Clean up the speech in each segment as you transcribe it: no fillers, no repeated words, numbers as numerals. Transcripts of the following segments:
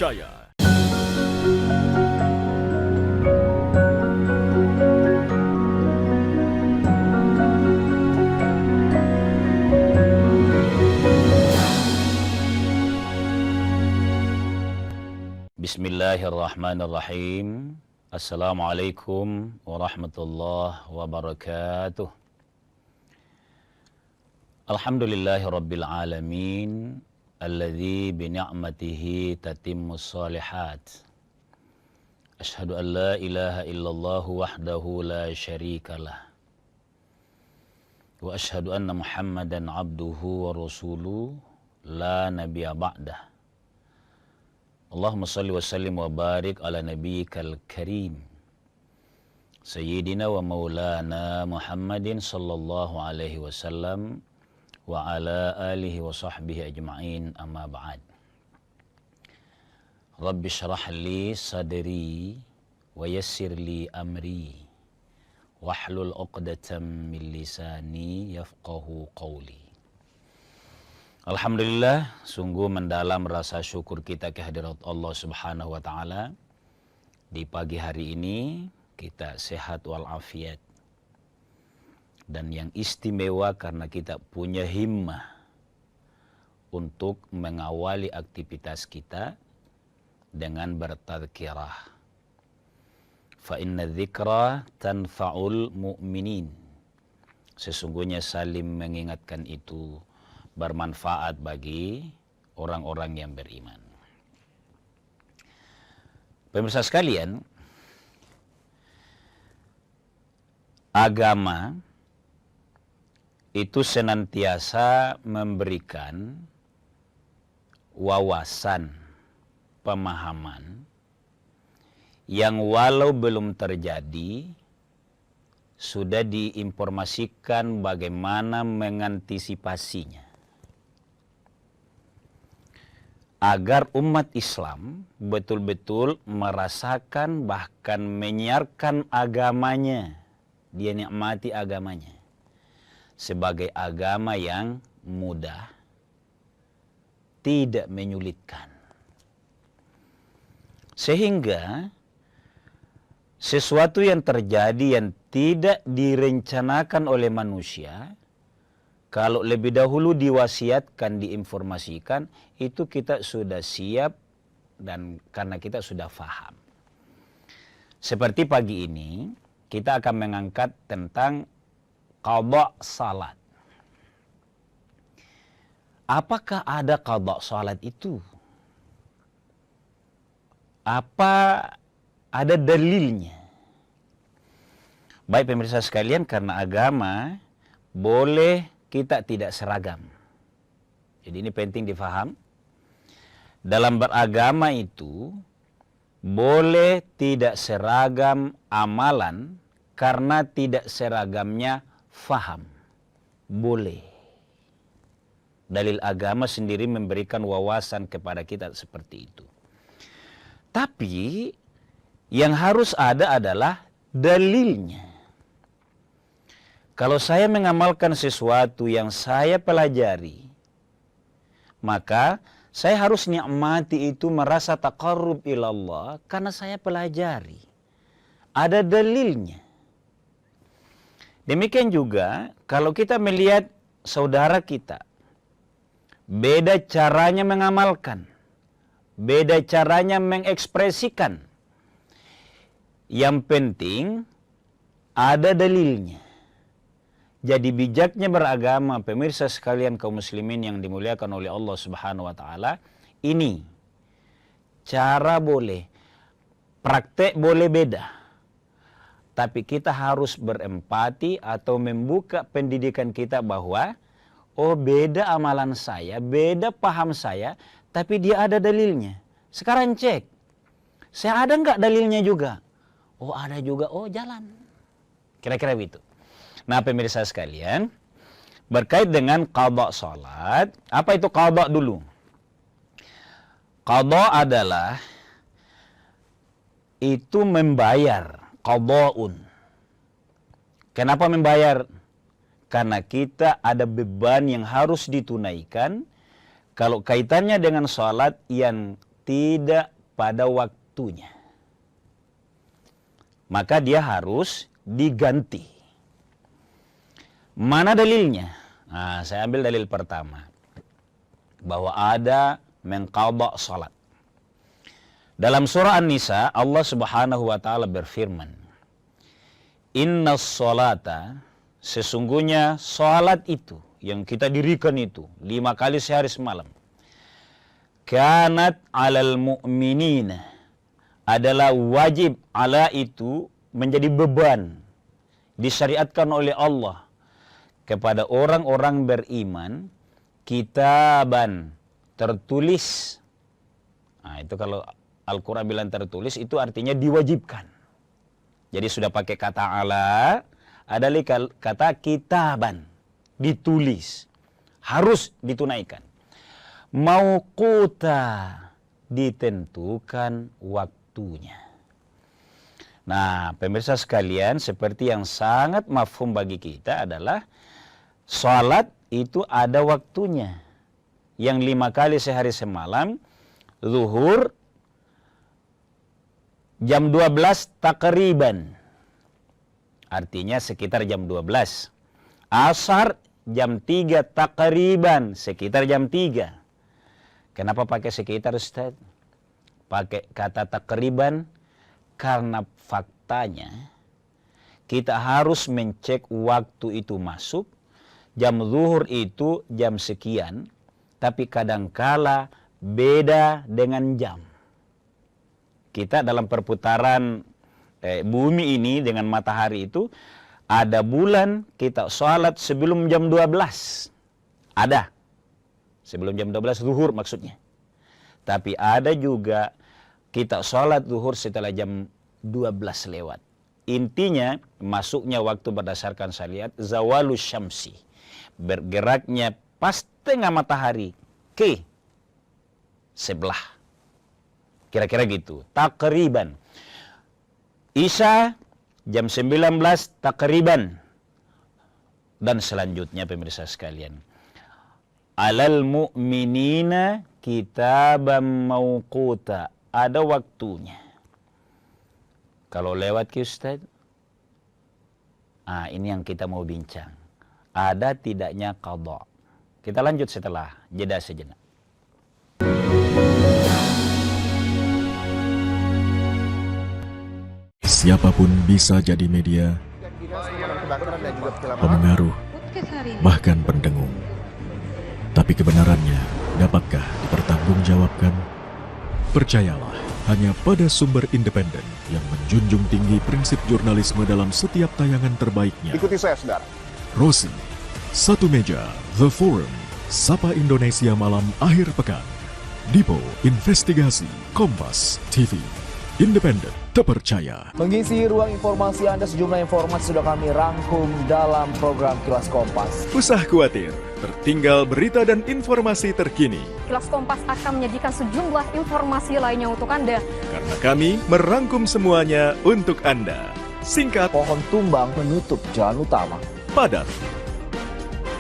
Jaya. Bismillahirrahmanirrahim. Assalamualaikum warahmatullahi wabarakatuh. Alhamdulillahi rabbil alamin, alladzi bini'matihi tatimmus shalihat. Ashhadu an la ilaha illallah wahdahu la syarikalah. Wa ashhadu anna Muhammadan abduhu wa rasuluh la nabiyya ba'dah. Allahumma salli wa sallim wa barik ala nabiyyikal karim Sayyidina wa maulana Muhammadin sallallahu alaihi wasallam wa ala alihi wa sahbihi ajma'in, amma ba'd. Rabbi syrah li sadri wa yassir li amri wahlul 'uqdatam min lisani yafqahu qawli. Alhamdulillah, sungguh mendalam rasa syukur kita kehadirat Allah Subhanahu wa taala. Di pagi hari ini kita sehat walafiat. Dan yang istimewa karena kita punya himmah untuk mengawali aktivitas kita dengan bertadzkirah. Fa inna dzikra tanfa'ul mu'minin. Sesungguhnya saling mengingatkan itu bermanfaat bagi orang-orang yang beriman. Pemirsa sekalian, agama itu senantiasa memberikan wawasan, pemahaman yang walau belum terjadi sudah diinformasikan bagaimana mengantisipasinya, agar umat Islam betul-betul merasakan bahkan menyiarkan agamanya, dia nikmati agamanya sebagai agama yang mudah, tidak menyulitkan. Sehingga sesuatu yang terjadi yang tidak direncanakan oleh manusia, kalau lebih dahulu diwasiatkan, diinformasikan, itu kita sudah siap dan karena kita sudah faham. Seperti pagi ini, kita akan mengangkat tentang qadha salat. Apakah ada qadha salat itu? Apa ada dalilnya? Baik pemirsa sekalian, karena agama boleh kita tidak seragam. Jadi ini penting difaham. Dalam beragama itu boleh tidak seragam amalan karena tidak seragamnya faham. Boleh. Dalil agama sendiri memberikan wawasan kepada kita seperti itu. Tapi yang harus ada adalah dalilnya. Kalau saya mengamalkan sesuatu yang saya pelajari, maka saya harus nikmati itu, merasa taqarrub ilallah karena saya pelajari. Ada dalilnya. Demikian juga kalau kita melihat saudara kita, beda caranya mengamalkan, beda caranya mengekspresikan. Yang penting ada dalilnya. Jadi bijaknya beragama, pemirsa sekalian kaum muslimin yang dimuliakan oleh Allah Subhanahu wa taala, ini cara boleh, praktek boleh beda. Tapi kita harus berempati atau membuka pendidikan kita bahwa oh beda amalan saya, beda paham saya, tapi dia ada dalilnya. Sekarang cek, saya ada nggak dalilnya juga? Oh ada juga, oh jalan. Kira-kira begitu. Nah pemirsa sekalian, berkait dengan qadha salat, apa itu qadha dulu? Qadha adalah itu membayar, qadha'un. Kenapa membayar? Karena kita ada beban yang harus ditunaikan. Kalau kaitannya dengan salat yang tidak pada waktunya, maka dia harus diganti. Mana dalilnya? Nah, saya ambil dalil pertama, bahwa ada mengqadha salat. Dalam surah An-Nisa, Allah Subhanahu wa taala berfirman, "Innas salata," sesungguhnya salat itu yang kita dirikan itu 5 kali sehari semalam, "kanat 'alal mu'minina," adalah wajib, ala itu menjadi beban disyariatkan oleh Allah kepada orang-orang beriman, kitaban, tertulis. Nah, itu kalau Al-Quran bilang tertulis, itu artinya diwajibkan. Jadi sudah pakai kata ala, ada kata kitaban, ditulis, harus ditunaikan. Mauquta, ditentukan waktunya. Nah, pemirsa sekalian, seperti yang sangat mafhum bagi kita adalah salat itu ada waktunya. Yang 5 kali sehari semalam, zuhur jam 12 takriban, artinya sekitar jam 12. Asar jam 3 takriban, sekitar jam 3. Kenapa pakai sekitar, Ustaz? Pakai kata takriban karena faktanya kita harus mencek waktu itu masuk. Jam zuhur itu jam sekian, tapi kadangkala beda dengan jam. Kita dalam perputaran bumi ini dengan matahari itu, ada bulan kita sholat sebelum jam 12. Ada. Sebelum jam 12 zuhur maksudnya. Tapi ada juga kita sholat zuhur setelah jam 12 lewat. Intinya masuknya waktu berdasarkan syariat zawalus syamsi. Bergeraknya pas tengah matahari ke sebelah. Kira-kira gitu, takriban. Isya jam 19 takriban. Dan selanjutnya pemirsa sekalian, alal mu'minina kitaban mauquta, ada waktunya. Kalau lewat ke Ustaz, ini yang kita mau bincang. Ada tidaknya qadha. Kita lanjut setelah jeda sejenak. Siapapun bisa jadi media, pemengaruh, bahkan pendengung. Tapi kebenarannya dapatkah dipertanggungjawabkan? Percayalah hanya pada sumber independen yang menjunjung tinggi prinsip jurnalisme dalam setiap tayangan terbaiknya. Ikuti saya, saudara. Rosi, Satu Meja, The Forum, Sapa Indonesia Malam Akhir Pekan, Dipo Investigasi, Kompas TV. Independen, terpercaya. Mengisi ruang informasi Anda, sejumlah informasi sudah kami rangkum dalam program Kilas Kompas. Usah khawatir, tertinggal berita dan informasi terkini. Kilas Kompas akan menyajikan sejumlah informasi lainnya untuk Anda. Karena kami merangkum semuanya untuk Anda. Singkat, Pohon tumbang menutup jalan utama. padat,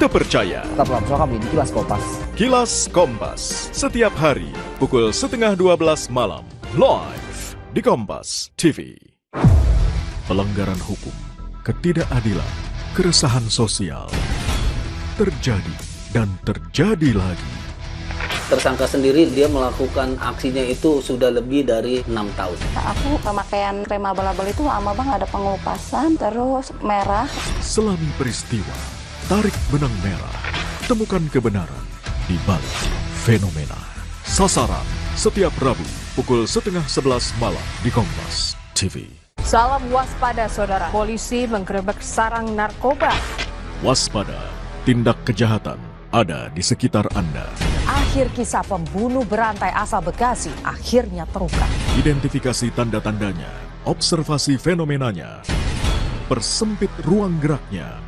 terpercaya. Tetaplah bersama kami di Kilas Kompas. Kilas Kompas, setiap hari pukul 11:30 malam, live di Kompas TV. Pelanggaran hukum, ketidakadilan, keresahan sosial terjadi dan terjadi lagi. Tersangka sendiri dia melakukan aksinya itu sudah lebih dari 6 tahun. Aku pemakaian krem abal-abal itu lama banget, ada pengelupasan, terus merah. Selami peristiwa, tarik benang merah, temukan kebenaran di balik fenomena. Sasaran setiap Rabu pukul 10:30 malam di Kompas TV. Salam waspada saudara. Polisi menggerebek sarang narkoba. Waspada, tindak kejahatan ada di sekitar Anda. Akhir kisah pembunuh berantai asal Bekasi akhirnya terungkap. Identifikasi tanda-tandanya, observasi fenomenanya, persempit ruang geraknya,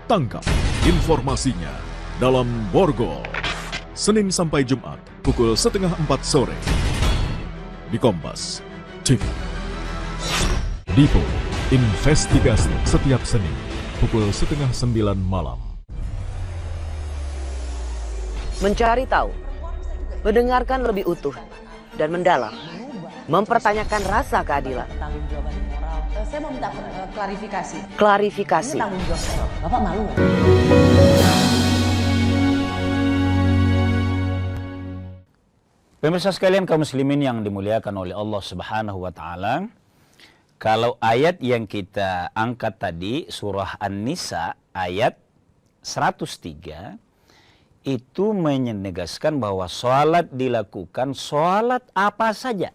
tangkap informasinya dalam Borgol. Senin sampai Jumat pukul 3:30 sore di Kompas TV. Dipo Investigasi setiap Senin pukul 8:30 malam. Mencari tahu, mendengarkan lebih utuh, dan mendalam, mempertanyakan rasa keadilan. Saya mau minta klarifikasi. Klarifikasi. Tanggung jawab. Bapak malu nggak? Pemirsa sekalian kaum muslimin yang dimuliakan oleh Allah Subhanahu wa taala, kalau ayat yang kita angkat tadi surah An-Nisa ayat 103 itu menegaskan bahwa sholat dilakukan sholat apa saja.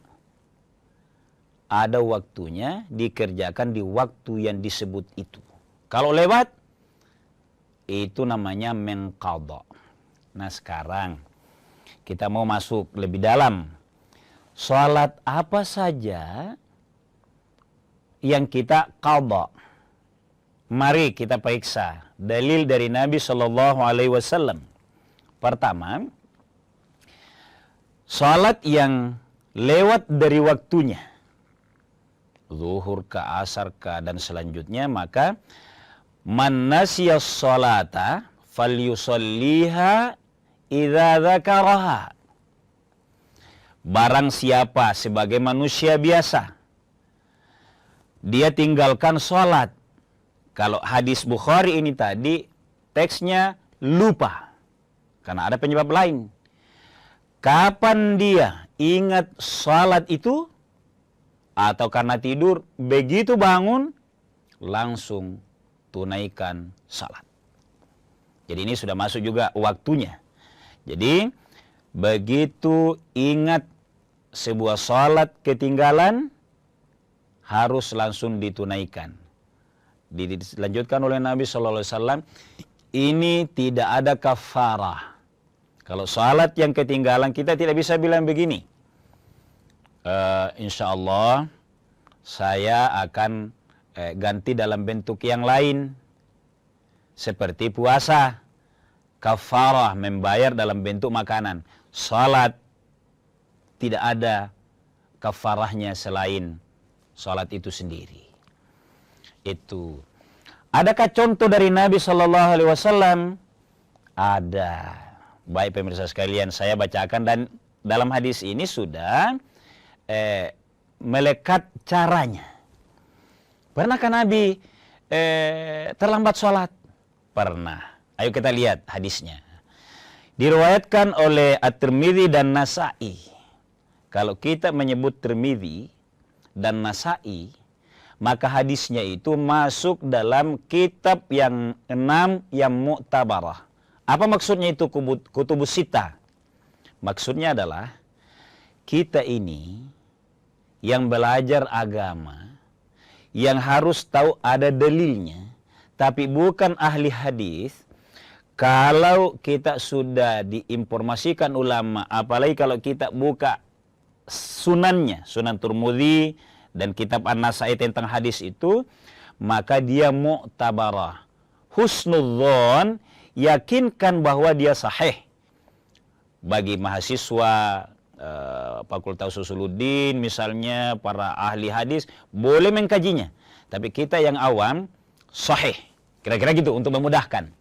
Ada waktunya, dikerjakan di waktu yang disebut itu. Kalau lewat, itu namanya mengqadha. Nah sekarang, kita mau masuk lebih dalam. Sholat apa saja yang kita qadha. Mari kita periksa dalil dari Nabi SAW. Pertama, sholat yang lewat dari waktunya. Zuhur ka, asar ka, dan selanjutnya, maka man nasiya sholata falyusalliha idza dzakaraha. Barang siapa sebagai manusia biasa dia tinggalkan sholat. Kalau hadis Bukhari ini tadi teksnya lupa karena ada penyebab lain. Kapan dia ingat sholat itu? Atau karena tidur, begitu bangun, langsung tunaikan salat. Jadi ini sudah masuk juga waktunya. Jadi, begitu ingat sebuah salat ketinggalan, harus langsung ditunaikan. Dilanjutkan oleh Nabi SAW, ini tidak ada kafarah. Kalau salat yang ketinggalan, kita tidak bisa bilang begini. Insya Allah saya akan ganti dalam bentuk yang lain seperti puasa, kafarah membayar dalam bentuk makanan. Salat tidak ada kafarahnya selain salat itu sendiri. Itu. Adakah contoh dari Nabi SAW? Ada. Baik pemirsa sekalian, saya bacakan dan dalam hadis ini sudah melekat caranya. Pernahkah Nabi terlambat sholat? Pernah. Ayo kita lihat hadisnya. Diriwayatkan oleh At-Tirmidzi dan Nasa'i. Kalau kita menyebut Tirmidzi dan Nasa'i, maka hadisnya itu masuk dalam kitab yang 6 yang mu'tabarah. Apa maksudnya itu kutubus sittah? Maksudnya adalah kita ini yang belajar agama, yang harus tahu ada dalilnya, tapi bukan ahli hadis. Kalau kita sudah diinformasikan ulama, apalagi kalau kita buka sunannya, Sunan Tirmidzi dan kitab An-Nasa'i tentang hadis itu, maka dia mu'tabarah. Husnudzon, yakinkan bahwa dia sahih. Bagi mahasiswa Fakultas Usuluddin misalnya, para ahli hadis boleh mengkajinya, tapi kita yang awam sahih, kira-kira gitu untuk memudahkan.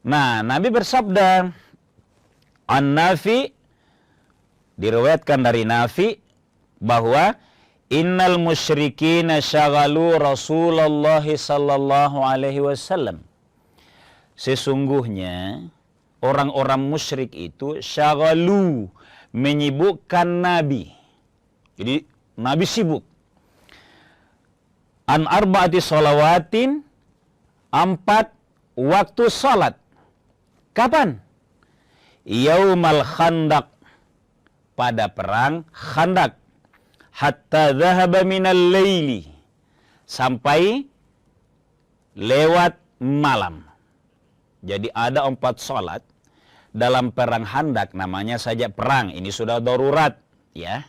Nah, Nabi bersabda, An-Nafi, diriwayatkan dari Nafi bahwa innal musyrikina syaghalu Rasulullah sallallahu alaihi wasallam. Sesungguhnya orang-orang musyrik itu syaghalu, menyibukkan Nabi. Jadi Nabi sibuk. An arba'ati shalawatin, 4 waktu salat. Kapan? Yaumal Khandaq, pada perang Khandaq. Hatta dhahaba minal laili, sampai lewat malam. Jadi ada 4 salat dalam perang Khandaq, namanya saja perang, ini sudah darurat, ya.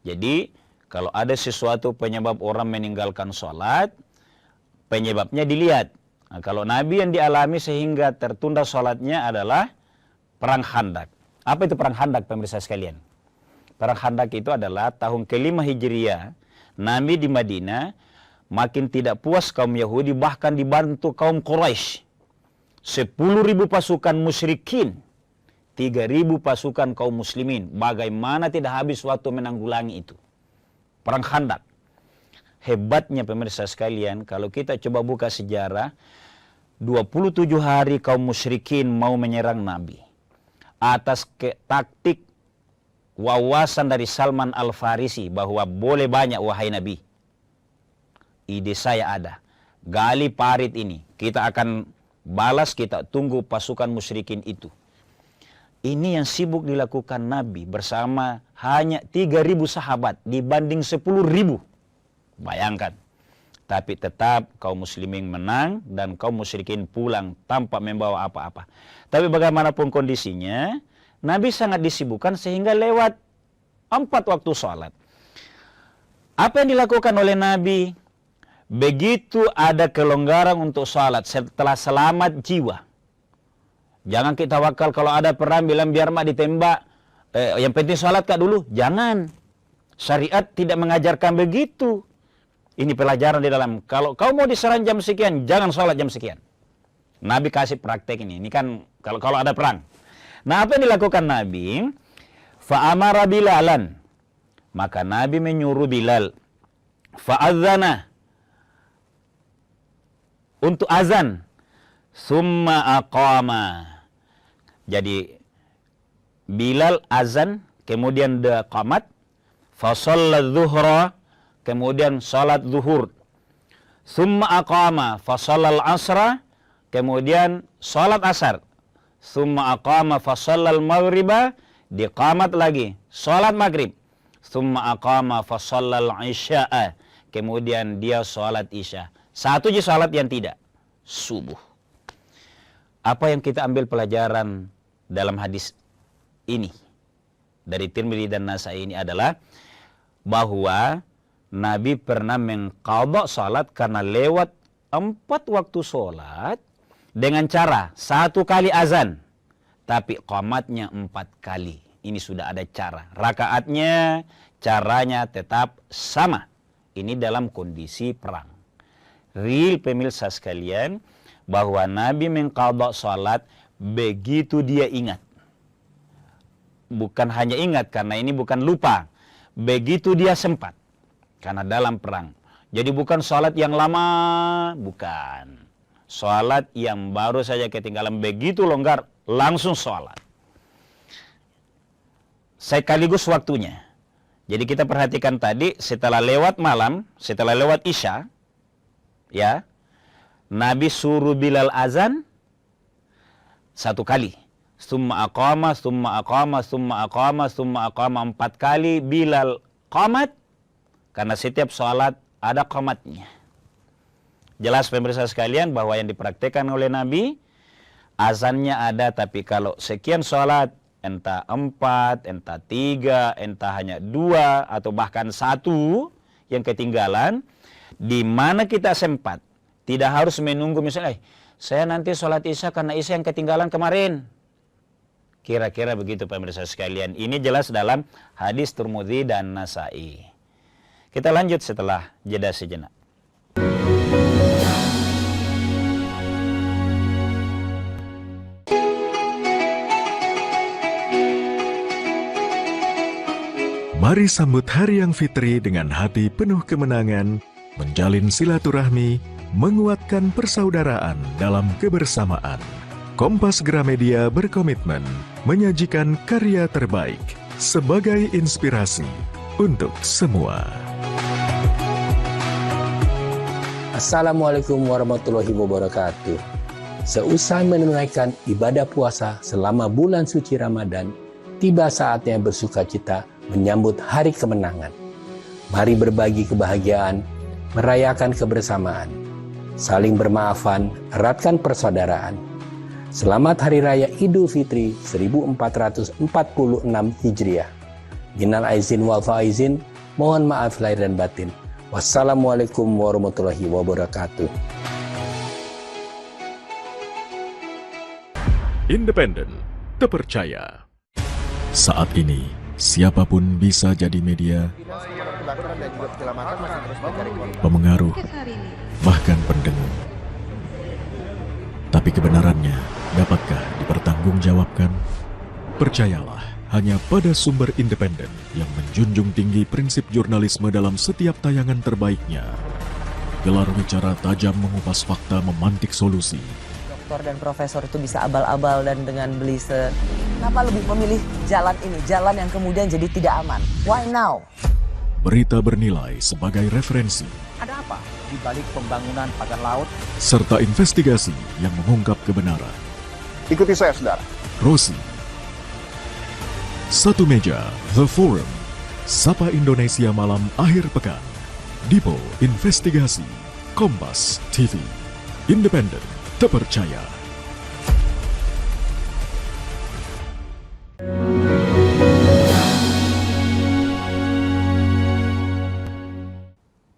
Jadi kalau ada sesuatu penyebab orang meninggalkan sholat, penyebabnya dilihat. Nah, kalau Nabi yang dialami sehingga tertunda sholatnya adalah perang Khandaq. Apa itu perang Khandaq, pemirsa sekalian? Perang Khandaq itu adalah tahun ke-5 Hijriah, Nabi di Madinah makin tidak puas kaum Yahudi, bahkan dibantu kaum Quraisy. 10.000 pasukan musyrikin 3.000 pasukan kaum muslimin. Bagaimana tidak habis waktu menanggulangi itu. Perang Khandaq. Hebatnya pemirsa sekalian, kalau kita coba buka sejarah, 27 hari kaum musyrikin mau menyerang Nabi. Atas taktik wawasan dari Salman Al-Farisi bahwa boleh banyak wahai Nabi. Ide saya ada. Gali parit ini. Kita akan balas, kita tunggu pasukan musyrikin itu. Ini yang sibuk dilakukan Nabi bersama hanya 3.000 sahabat dibanding 10.000. Bayangkan. Tapi tetap kaum muslimin menang dan kaum musyrikin pulang tanpa membawa apa-apa. Tapi bagaimanapun kondisinya, Nabi sangat disibukkan sehingga lewat 4 waktu sholat. Apa yang dilakukan oleh Nabi? Begitu ada kelonggaran untuk sholat setelah selamat jiwa. Jangan kita wakal kalau ada perang bilang biar mak ditembak. Yang penting sholat kak dulu. Jangan. Syariat tidak mengajarkan begitu. Ini pelajaran di dalam. Kalau kau mau diserang jam sekian, jangan sholat jam sekian. Nabi kasih praktek ini. Ini kan kalau ada perang. Nah, apa yang dilakukan Nabi? Fa'amara Bilalan. Maka Nabi menyuruh Bilal. Fa'adzana. Untuk azan. Summa aqama. Jadi Bilal azan, kemudian dia qamat. Fasalla zuhra. Kemudian salat zuhur. Summa aqama fasallal asra. Kemudian salat asar. Summa aqama fasallal maghriba. Diqamat lagi. Salat maghrib. Summa aqama fasallal isya'a. Kemudian dia salat isya. Satu je salat yang tidak. Subuh. Apa yang kita ambil pelajaran dalam hadis ini dari Tirmidzi dan Nasai ini adalah bahwa Nabi pernah mengqadha salat karena lewat 4 waktu salat dengan cara 1 kali azan, tapi qamatnya 4 kali. Ini sudah ada cara. Rakaatnya, caranya tetap sama. Ini dalam kondisi perang. Real pemirsa sekalian, bahwa Nabi mengqadha salat begitu dia ingat. Bukan hanya ingat, karena ini bukan lupa. Begitu dia sempat. Karena dalam perang. Jadi bukan salat yang lama, bukan. Salat yang baru saja ketinggalan begitu longgar, langsung salat. Sekaligus waktunya. Jadi kita perhatikan tadi, setelah lewat malam, setelah lewat isya, ya, Nabi suruh Bilal azan 1 kali. Summa aqama, summa aqama, summa aqama, summa aqama 4 kali. Bilal qamat. Karena setiap sholat ada qamatnya. Jelas pemirsa sekalian bahwa yang dipraktikkan oleh Nabi, azannya ada, tapi kalau sekian sholat, entah 4, entah 3, entah hanya 2, atau bahkan 1 yang ketinggalan, di mana kita sempat. Tidak harus menunggu misalnya, saya nanti sholat isya karena isya yang ketinggalan kemarin. Kira-kira begitu pemirsa sekalian. Ini jelas dalam hadis Tirmidzi dan Nasai. Kita lanjut setelah jeda sejenak. Mari sambut Hari Yang Fitri dengan hati penuh kemenangan, menjalin silaturahmi, menguatkan persaudaraan dalam kebersamaan. Kompas Gramedia berkomitmen menyajikan karya terbaik sebagai inspirasi untuk semua. Assalamualaikum warahmatullahi wabarakatuh. Seusai menunaikan ibadah puasa selama bulan suci Ramadan, tiba saatnya bersukacita menyambut hari kemenangan. Mari berbagi kebahagiaan, merayakan kebersamaan, saling bermaafan, eratkan persaudaraan. Selamat Hari Raya Idul Fitri 1446 Hijriah. Minal aizin wal faizin, mohon maaf lahir dan batin. Wassalamualaikum warahmatullahi wabarakatuh. Independen, terpercaya. Saat ini, siapapun bisa jadi media, pemengaruh, bahkan pendengung. Tapi kebenarannya dapatkah dipertanggungjawabkan? Percayalah, hanya pada sumber independen yang menjunjung tinggi prinsip jurnalisme dalam setiap tayangan terbaiknya. Gelar bicara tajam mengupas fakta, memantik solusi. Doktor dan profesor itu bisa abal-abal dan dengan belise. Kenapa lebih memilih jalan ini, jalan yang kemudian jadi tidak aman? Why now? Berita bernilai sebagai referensi. Ada apa di balik pembangunan pagar laut? Serta investigasi yang mengungkap kebenaran. Ikuti saya, saudara. Rosi. Satu meja, The Forum. Sapa Indonesia malam akhir pekan. Dipo Investigasi. Kompas TV. Independen, terpercaya.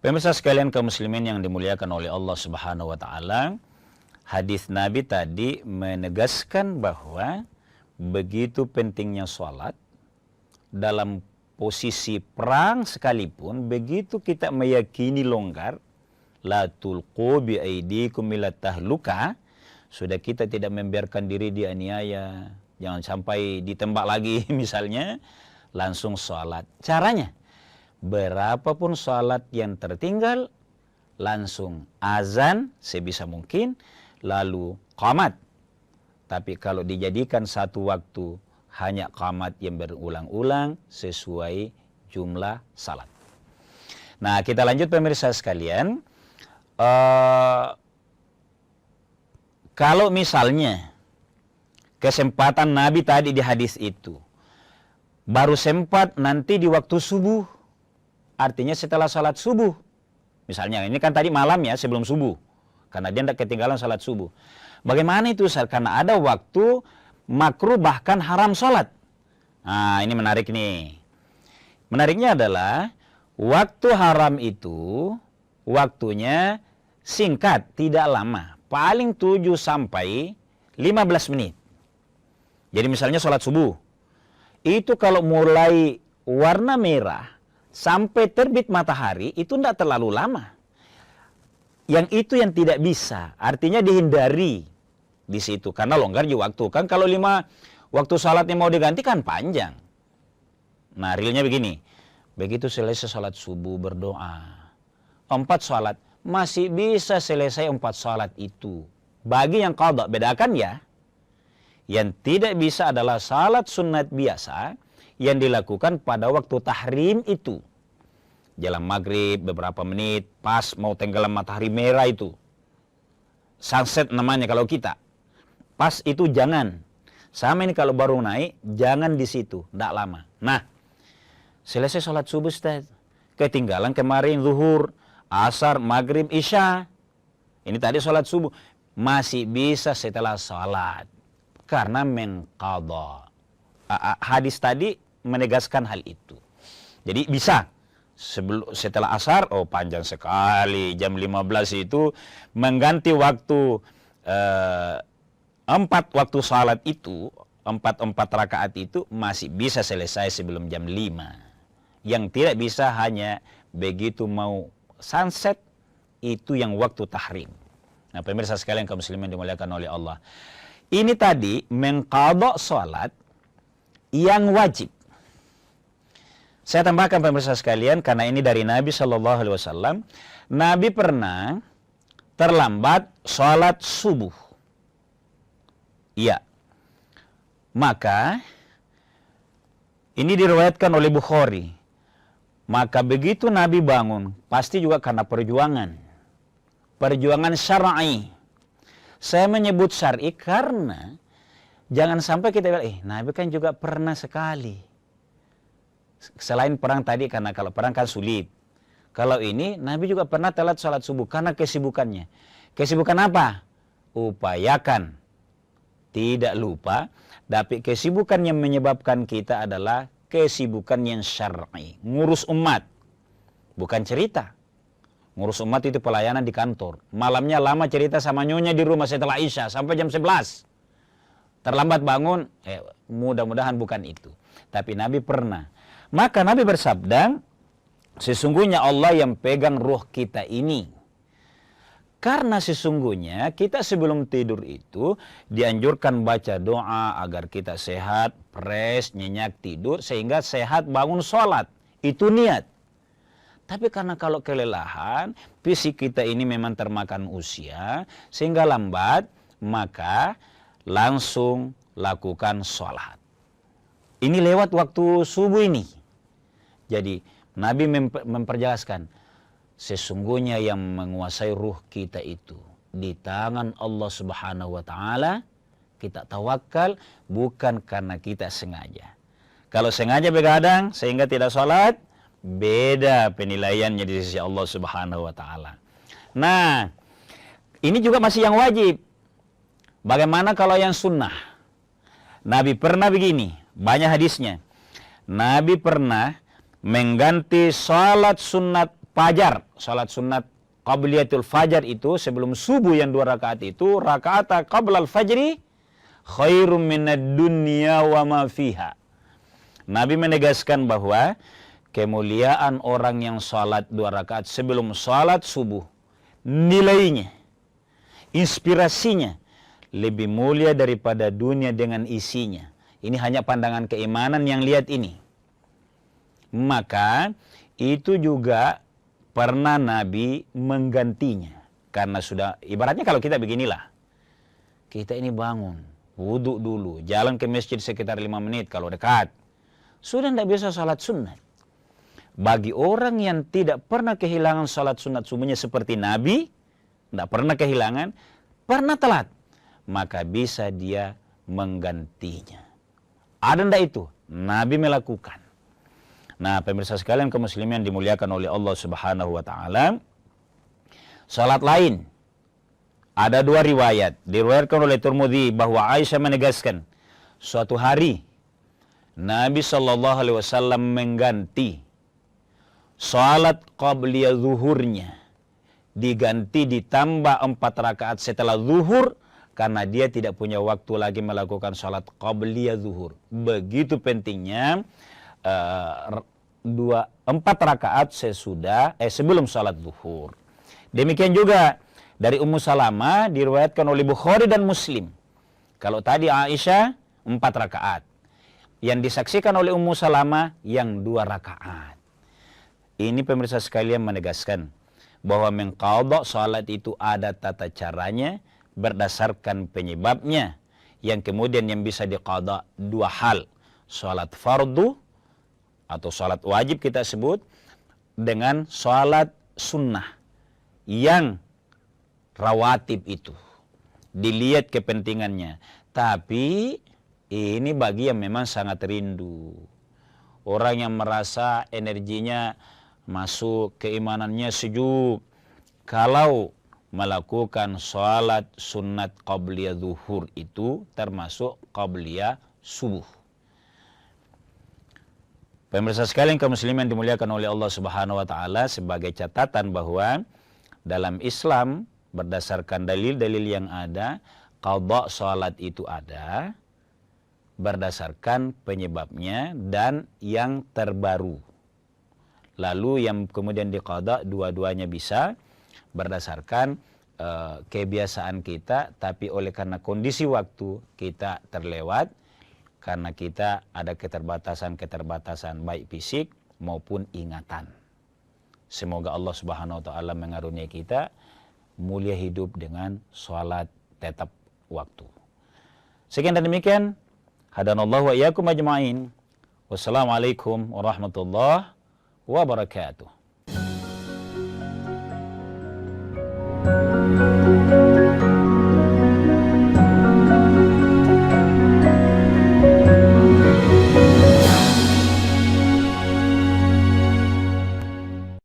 Pemirsa sekalian kaum muslimin yang dimuliakan oleh Allah Subhanahu wa taala, hadis Nabi tadi menegaskan bahwa begitu pentingnya sholat dalam posisi perang sekalipun, begitu kita meyakini longgar, la tulqu bi aidikum ila tahluka, sudah kita tidak membiarkan diri dianiaya, jangan sampai ditembak lagi misalnya, langsung sholat. Caranya, berapapun sholat yang tertinggal, langsung azan sebisa mungkin, lalu qamat. Tapi kalau dijadikan satu waktu, hanya qamat yang berulang-ulang sesuai jumlah salat. Nah, kita lanjut pemirsa sekalian. Kalau misalnya kesempatan Nabi tadi di hadis itu baru sempat nanti di waktu subuh, artinya setelah salat subuh. Misalnya ini kan tadi malam ya, sebelum subuh. Karena dia tidak ketinggalan salat subuh. Bagaimana itu Ustaz? Karena ada waktu makruh bahkan haram salat. Nah, ini menarik nih. Menariknya adalah waktu haram itu waktunya singkat, tidak lama. Paling 7 sampai 15 menit. Jadi misalnya salat subuh. Itu kalau mulai warna merah sampai terbit matahari itu tidak terlalu lama. Yang itu yang tidak bisa, artinya dihindari di situ karena longgar di waktu. Kan kalau 5 waktu salatnya mau diganti kan panjang. Nah, realnya begini. Begitu selesai salat subuh berdoa, 4 salat masih bisa selesai 4 salat itu. Bagi yang qadha, bedakan ya. Yang tidak bisa adalah salat sunat biasa yang dilakukan pada waktu tahrim itu. Jalan maghrib beberapa menit, pas mau tenggelam matahari merah itu. Sunset namanya kalau kita. Pas itu jangan. Sama ini kalau baru naik, jangan di situ, tidak lama. Nah, selesai sholat subuh Ustaz. Ketinggalan kemarin zuhur, asar, maghrib, isya. Ini tadi sholat subuh. Masih bisa setelah sholat. Karena menqadha. Hadis tadi menegaskan hal itu. Jadi bisa setelah asar, oh panjang sekali, jam 15 itu mengganti waktu 4 waktu salat itu, 4 rakaat itu masih bisa selesai sebelum jam 5. Yang tidak bisa hanya begitu mau sunset, itu yang waktu tahrim. Nah, pemirsa sekalian kaum muslimin dimuliakan oleh Allah. Ini tadi mengqadha salat yang wajib. Saya tambahkan pemirsa sekalian, karena ini dari Nabi SAW. Nabi pernah terlambat sholat subuh. Iya. Maka, ini diriwayatkan oleh Bukhari. Maka begitu Nabi bangun, pasti juga karena perjuangan. Perjuangan syar'i. Saya menyebut syar'i karena jangan sampai kita bilang, Nabi kan juga pernah sekali. Selain perang tadi, karena kalau perang kan sulit. Kalau ini, Nabi juga pernah telat sholat subuh karena kesibukannya. Kesibukan apa? Upayakan. Tidak lupa, tapi kesibukan yang menyebabkan kita adalah kesibukan yang syar'i. Ngurus umat. Bukan cerita. Ngurus umat itu pelayanan di kantor. Malamnya lama cerita sama nyonya di rumah setelah Isya sampai jam 11. Terlambat bangun, mudah-mudahan bukan itu. Tapi Nabi pernah. Maka Nabi bersabda, sesungguhnya Allah yang pegang ruh kita ini. Karena sesungguhnya kita sebelum tidur itu dianjurkan baca doa agar kita sehat, fresh, nyenyak tidur, sehingga sehat bangun sholat. Itu niat. Tapi karena kalau kelelahan, fisik kita ini memang termakan usia, sehingga lambat, maka langsung lakukan sholat. Ini lewat waktu subuh ini. Jadi Nabi memperjelaskan, sesungguhnya yang menguasai ruh kita itu di tangan Allah Subhanahu wa taala. Kita tawakal bukan karena kita sengaja. Kalau sengaja begadang sehingga tidak sholat, beda penilaiannya di sisi Allah Subhanahu wa taala. Nah, ini juga masih yang wajib. Bagaimana kalau yang sunnah? Nabi pernah begini, banyak hadisnya. Nabi pernah mengganti salat sunat fajar, salat sunat qabliyatul fajar itu sebelum subuh yang 2 rakaat itu, rakaat qablal fajri khairum minad dunya wa ma fiha. Nabi menegaskan bahwa kemuliaan orang yang salat 2 rakaat sebelum salat subuh, nilainya, inspirasinya lebih mulia daripada dunia dengan isinya. Ini hanya pandangan keimanan yang lihat ini. Maka itu juga pernah Nabi menggantinya. Karena sudah, ibaratnya kalau kita beginilah. Kita ini bangun, wudhu dulu, jalan ke masjid sekitar 5 menit kalau dekat. Sudah tidak bisa salat sunat. Bagi orang yang tidak pernah kehilangan salat sunat subuhnya seperti Nabi, tidak pernah kehilangan, pernah telat, maka bisa dia menggantinya. Ada ndak itu? Nabi melakukan. Nah, pemirsa sekalian kaum muslimin yang dimuliakan oleh Allah Subhanahu wa taala, salat lain ada 2 riwayat. Diriwayatkan oleh Tirmidzi bahwa Aisyah menegaskan, suatu hari Nabi sallallahu alaihi wasallam mengganti salat qabliyah zuhurnya, diganti ditambah 4 rakaat setelah zuhur, karena dia tidak punya waktu lagi melakukan salat qabliyah zuhur. Begitu pentingnya 4 rakaat sebelum salat zuhur. Demikian juga dari Ummu Salamah diriwayatkan oleh Bukhari dan Muslim. Kalau tadi Aisyah 4 rakaat, yang disaksikan oleh Ummu Salamah yang 2 rakaat. Ini pemirsa sekalian menegaskan bahwa mengqadha salat itu ada tata caranya berdasarkan penyebabnya, yang kemudian yang bisa diqadha 2 hal, salat fardu atau salat wajib kita sebut, dengan salat sunnah yang rawatib itu dilihat kepentingannya. Tapi ini bagi yang memang sangat rindu, orang yang merasa energinya masuk, keimanannya sejuk, kalau melakukan salat sunat qabliyah zuhur itu termasuk qabliyah subuh. Pemirsa sekalian kaum muslimin dimuliakan oleh Allah Subhanahu wa taala, sebagai catatan bahwa dalam Islam berdasarkan dalil-dalil yang ada, qadha salat itu ada berdasarkan penyebabnya dan yang terbaru. Lalu yang kemudian diqadha dua-duanya bisa berdasarkan kebiasaan kita, tapi oleh karena kondisi waktu kita terlewat, karena kita ada keterbatasan baik fisik maupun ingatan. Semoga Allah Subhanahu wa taala mengaruniai kita mulia hidup dengan salat tetap waktu. Sekian dan demikian, hadanallahu wa iyyakum ajma'in. Wassalamualaikum warahmatullahi wabarakatuh.